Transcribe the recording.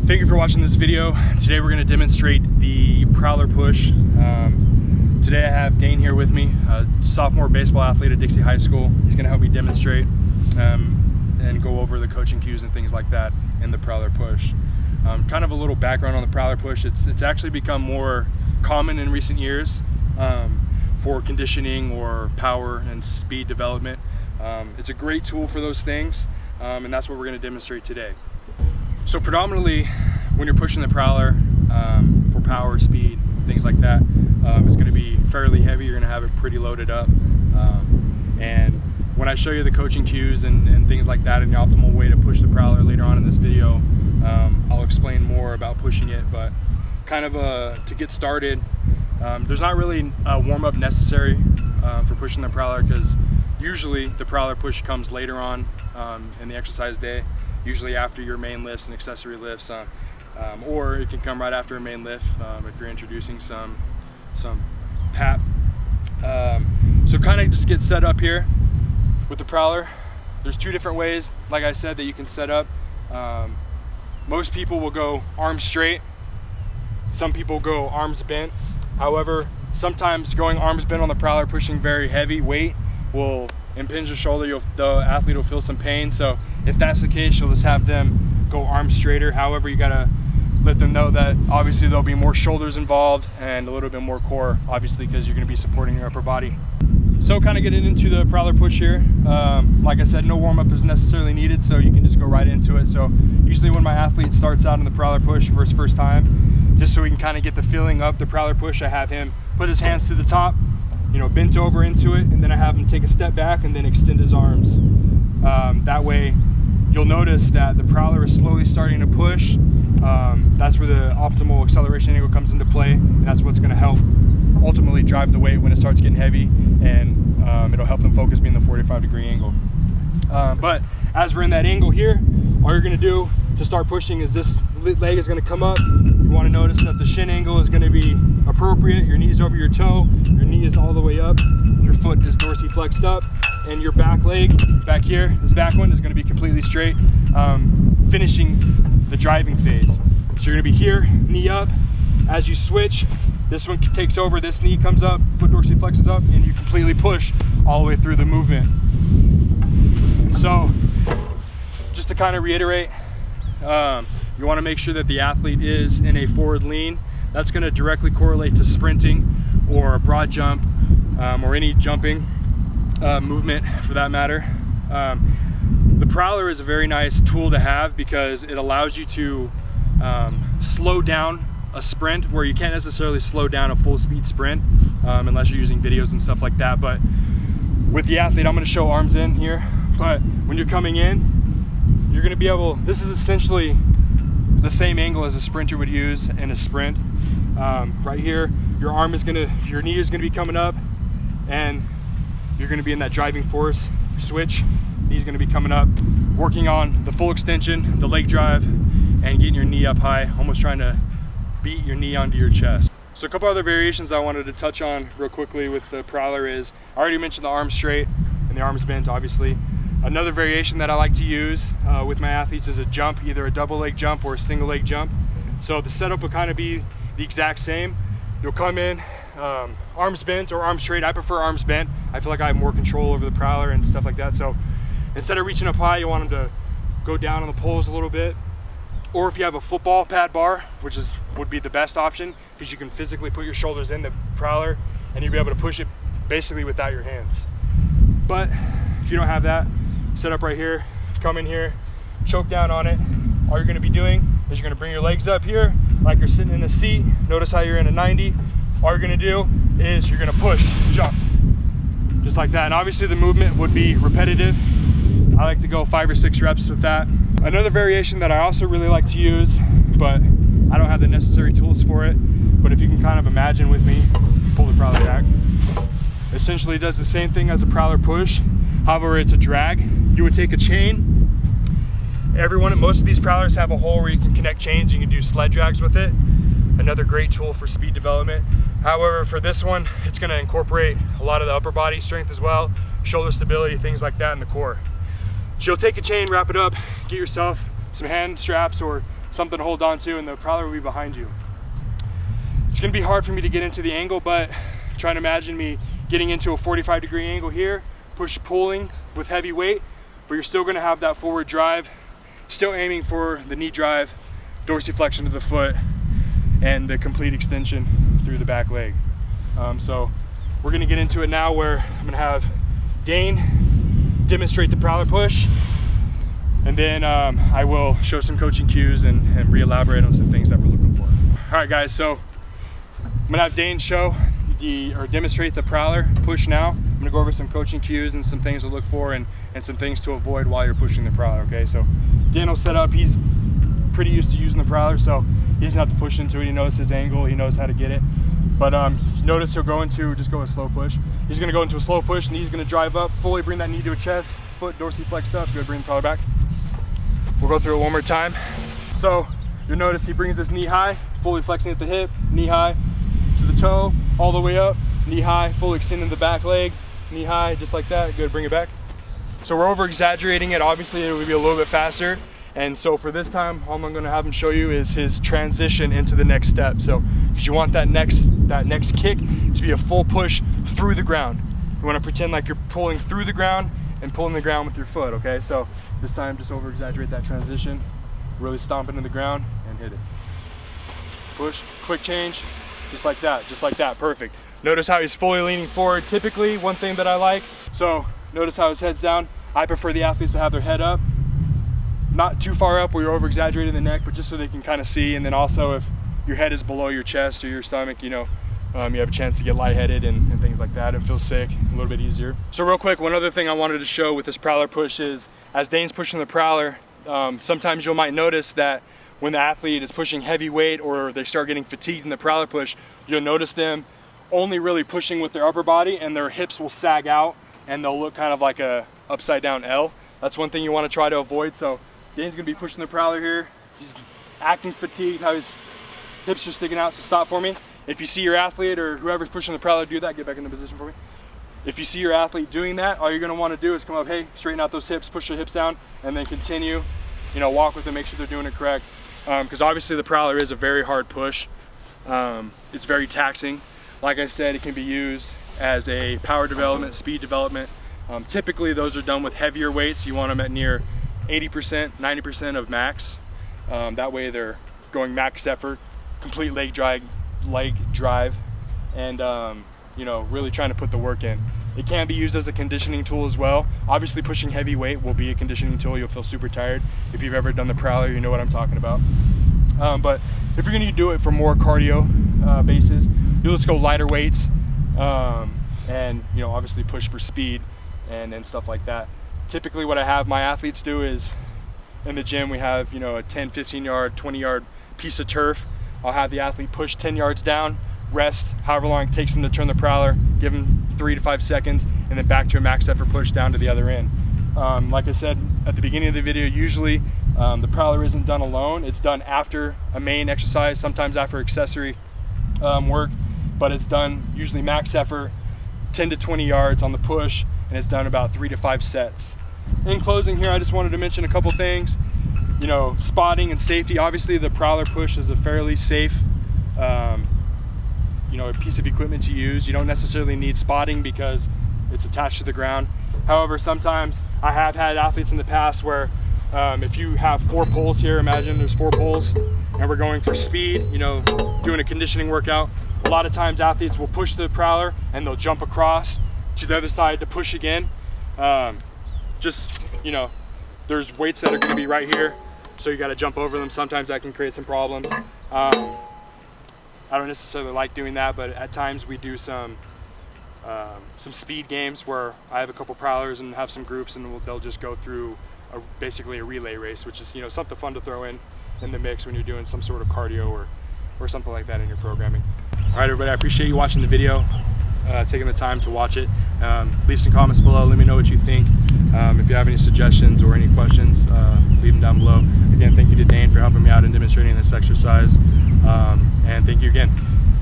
Thank you for watching this video. Today we're going to demonstrate the Prowler push. Today I have Dane here with me, a sophomore baseball athlete at Dixie High School. He's going to help me demonstrate and go over the coaching cues and things like that in the Prowler push. Kind of a little background on the Prowler push. It's actually become more common in recent years for conditioning or power and speed development. It's a great tool for those things, and that's what we're going to demonstrate today. So predominantly when you're pushing the Prowler for power, speed, things like that, it's going to be fairly heavy. You're going to have it pretty loaded up, and when I show you the coaching cues and things like that and the optimal way to push the Prowler later on in this video, I'll explain more about pushing it. But kind of to get started, there's not really a warm-up necessary for pushing the Prowler, because usually the Prowler push comes later on in the exercise day, usually after your main lifts and accessory lifts, or it can come right after a main lift if you're introducing some PAP. So kind of just get set up here with the Prowler. There's two different ways, like I said, that you can set up. Most people will go arms straight. Some people go arms bent. However, sometimes going arms bent on the Prowler, pushing very heavy weight, will impinge the shoulder. The athlete will feel some pain. So if that's the case, you'll just have them go arms straighter. However, you gotta let them know that obviously there'll be more shoulders involved and a little bit more core, obviously, because you're gonna be supporting your upper body. So kind of getting into the Prowler push here. Like I said, no warm-up is necessarily needed, so you can just go right into it. So usually when my athlete starts out in the Prowler push for his first time, just so we can kind of get the feeling of the Prowler push, I have him put his hands to the top, bent over into it, and then I have him take a step back and then extend his arms. That way you'll notice that the Prowler is slowly starting to push. That's where the optimal acceleration angle comes into play, and that's what's going to help ultimately drive the weight when it starts getting heavy, and it'll help them focus being the 45-degree angle. But as we're in that angle here, all you're going to do to start pushing is this leg is going to come up. You want to notice that the shin angle is going to be appropriate. Your knee is over your toe, your knee is all the way up, your foot is dorsiflexed up, and your back leg back here, this back one, is going to be completely straight, finishing the driving phase. So you're going to be here, knee up. As you switch, this one takes over, this knee comes up, foot dorsiflexes up, and you completely push all the way through the movement. So just to kind of reiterate, you want to make sure that the athlete is in a forward lean. That's going to directly correlate to sprinting or a broad jump, or any jumping movement for that matter. The Prowler is a very nice tool to have because it allows you to slow down a sprint where you can't necessarily slow down a full speed sprint unless you're using videos and stuff like that. But with the athlete, I'm going to show arms in here, but when you're coming in, you're going to be able, this is essentially the same angle as a sprinter would use in a sprint. Right here, your knee is going to be coming up, and you're going to be in that driving force switch. Knee's going to be coming up, working on the full extension, the leg drive, and getting your knee up high, almost trying to beat your knee onto your chest. So a couple other variations I wanted to touch on real quickly with the Prowler is, I already mentioned the arms straight and the arms bent, obviously. Another variation that I like to use with my athletes is a jump, either a double leg jump or a single leg jump. So the setup will kind of be the exact same. You'll come in arms bent or arms straight. I prefer arms bent. I feel like I have more control over the Prowler and stuff like that. So instead of reaching up high, you want them to go down on the poles a little bit. Or if you have a football pad bar, which would be the best option, because you can physically put your shoulders in the Prowler and you'll be able to push it basically without your hands. But if you don't have that, set up right here, come in here, choke down on it. All you're going to be doing is you're going to bring your legs up here like you're sitting in a seat. Notice how you're in a 90. All you're going to do is you're going to push, jump, just like that. And obviously the movement would be repetitive. I like to go 5 or 6 reps with that. Another variation that I also really like to use, but I don't have the necessary tools for it, but if you can kind of imagine with me, pull the Prowler back. Essentially does the same thing as a Prowler push. However, it's a drag. You would take a chain. Most of these Prowlers have a hole where you can connect chains. You can do sled drags with it. Another great tool for speed development. However, for this one, it's going to incorporate a lot of the upper body strength as well, shoulder stability, things like that in the core. So you'll take a chain, wrap it up, get yourself some hand straps or something to hold on to, and the Prowler will be behind you. It's gonna be hard for me to get into the angle, but try to imagine me getting into a 45-degree angle here, pulling with heavy weight, but you're still gonna have that forward drive, still aiming for the knee drive, dorsiflexion of the foot, and the complete extension through the back leg. So we're gonna get into it now, where I'm gonna have Dane demonstrate the Prowler push, and then I will show some coaching cues and re-elaborate on some things that we're looking for. All right, guys, so I'm gonna have Dane demonstrate the Prowler push now. I'm gonna go over some coaching cues and some things to look for and some things to avoid while you're pushing the Prowler, okay? So Dane will set up. He's pretty used to using the Prowler, so he doesn't have to push into it. He knows his angle, he knows how to get it. But notice he'll go into, just go a slow push. He's gonna go into a slow push, and he's gonna drive up, fully bring that knee to a chest, foot dorsiflexed up. Good, bring the Prowler back. We'll go through it one more time. So you'll notice he brings this knee high, fully flexing at the hip, knee high to the toe, all the way up, knee high, fully extending the back leg, knee high, just like that. Good, bring it back. So we're over exaggerating it. Obviously it would be a little bit faster. And so for this time, all I'm gonna have him show you is his transition into the next step. So, because you want that next kick to be a full push through the ground. You wanna pretend like you're pulling through the ground and pulling the ground with your foot, okay? So this time, just over exaggerate that transition, really stomp into the ground and hit it. Push, quick change, just like that, perfect. Notice how he's fully leaning forward. Typically, one thing that I like, so notice how his head's down. I prefer the athletes to have their head up. Not too far up where you're over exaggerating the neck, but just so they can kind of see. And then also, if your head is below your chest or your stomach, you know, you have a chance to get lightheaded and things like that and feel sick, a little bit easier. So real quick, one other thing I wanted to show with this Prowler push is, as Dane's pushing the Prowler, sometimes you might notice that when the athlete is pushing heavy weight or they start getting fatigued in the Prowler push, you'll notice them only really pushing with their upper body, and their hips will sag out and they'll look kind of like a upside down L. That's one thing you want to try to avoid. So Dane's gonna be pushing the Prowler here. He's acting fatigued, how his hips are sticking out, so stop for me. If you see your athlete or whoever's pushing the Prowler do that, get back into position for me. If you see your athlete doing that, all you're gonna wanna do is come up, hey, straighten out those hips, push your hips down, and then continue, walk with them, make sure they're doing it correct. Because obviously the Prowler is a very hard push. It's very taxing. Like I said, it can be used as a power development, speed development. Typically those are done with heavier weights. You want them at near 80%, 90% of max. That way they're going max effort, complete leg drive, and really trying to put the work in. It can be used as a conditioning tool as well. Obviously pushing heavy weight will be a conditioning tool. You'll feel super tired. If you've ever done the Prowler, you know what I'm talking about. But if you're gonna do it for more cardio basis, let's go lighter weights, and obviously push for speed and stuff like that. Typically what I have my athletes do is, in the gym we have a 10, 15 yard, 20 yard piece of turf. I'll have the athlete push 10 yards down, rest however long it takes them to turn the Prowler, give them 3 to 5 seconds, and then back to a max effort push down to the other end. Like I said at the beginning of the video, usually the Prowler isn't done alone. It's done after a main exercise, sometimes after accessory work, but it's done usually max effort, 10 to 20 yards on the push, and it's done about 3 to 5 sets. In closing here, I just wanted to mention a couple things. Spotting and safety. Obviously the Prowler push is a fairly safe a piece of equipment to use. You don't necessarily need spotting because it's attached to the ground. However, sometimes I have had athletes in the past where if you have 4 poles here, imagine there's 4 poles and we're going for speed, doing a conditioning workout. A lot of times athletes will push the Prowler and they'll jump across to the other side to push again. There's weights that are going to be right here, so you got to jump over them. Sometimes that can create some problems. I don't necessarily like doing that, but at times we do some speed games where I have a couple Prowlers and have some groups, and they'll just go through basically a relay race, which is something fun to throw in the mix when you're doing some sort of cardio or something like that in your programming. All right, everybody, I appreciate you watching the video, taking the time to watch it. Leave some comments below. Let me know what you think. If you have any suggestions or any questions, leave them down below. Again, thank you to Dane for helping me out in demonstrating this exercise. And thank you again.